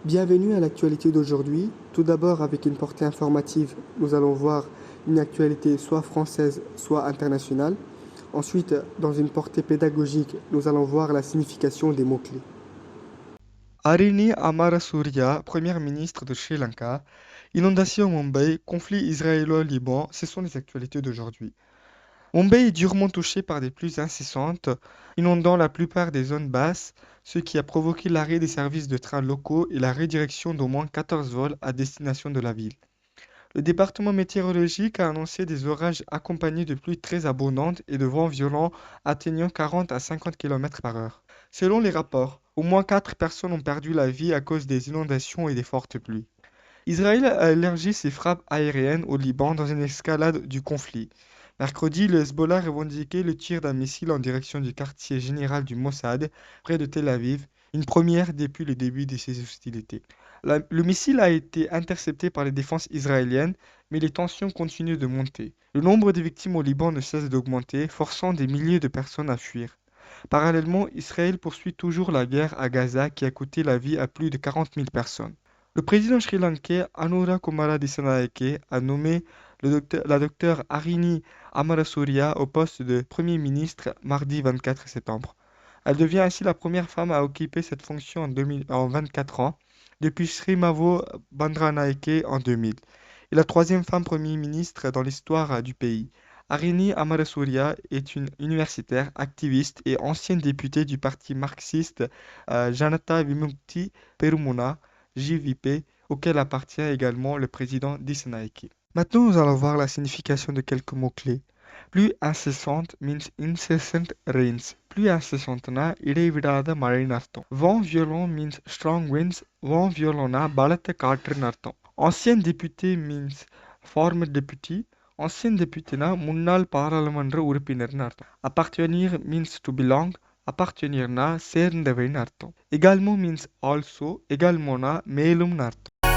Bienvenue à l'actualité d'aujourd'hui. Tout d'abord, avec une portée informative, nous allons voir une actualité soit française, soit internationale. Ensuite, dans une portée pédagogique, nous allons voir la signification des mots-clés. Harini Amarasuriya, première ministre de Sri Lanka, inondation à Mumbai, conflit israélo-liban, ce sont les actualités d'aujourd'hui. Mumbai est durement touchée par des pluies incessantes, inondant la plupart des zones basses, ce qui a provoqué l'arrêt des services de trains locaux et la redirection d'au moins 14 vols à destination de la ville. Le département météorologique a annoncé des orages accompagnés de pluies très abondantes et de vents violents atteignant 40 à 50 km par heure. Selon les rapports, au moins 4 personnes ont perdu la vie à cause des inondations et des fortes pluies. Israël a élargi ses frappes aériennes au Liban dans une escalade du conflit. Mercredi, le Hezbollah revendiquait le tir d'un missile en direction du quartier général du Mossad, près de Tel Aviv, une première depuis le début de ces hostilités. Le missile a été intercepté par les défenses israéliennes, mais les tensions continuent de monter. Le nombre de victimes au Liban ne cesse d'augmenter, forçant des milliers de personnes à fuir. Parallèlement, Israël poursuit toujours la guerre à Gaza qui a coûté la vie à plus de 40 000 personnes. Le président sri-lankais Anura Kumara Dissanayake a nommé la docteure Harini Amarasuriya au poste de Premier ministre mardi 24 septembre. Elle devient ainsi la première femme à occuper cette fonction en 24 ans, depuis Srimavo Bandaranaike en 2000, et la troisième femme Premier ministre dans l'histoire du pays. Harini Amarasuriya est une universitaire, activiste et ancienne députée du parti marxiste Janata Vimukti Perumuna, JVP, auquel appartient également le président Dissanayake. Maintenant, nous allons voir la signification de quelques mots-clés. Pluie incessante means incessant rains. Pluie incessantனா இடைவிடாத மழைன்னு அர்த்தம். Vent violent means strong winds. Vent violentனா பலத்த காற்றுன்னு அர்த்தம். Ancienne députée means former deputy. Ancienne députéனா முன்னாள் பாராளுமன்ற உறுப்பினர்னு அர்த்தம். Appartenir means to belong. Appartenirனா சேர்ந்தவைன்னு அர்த்தம். Également means also. Également மேலும்னு அர்த்தம்.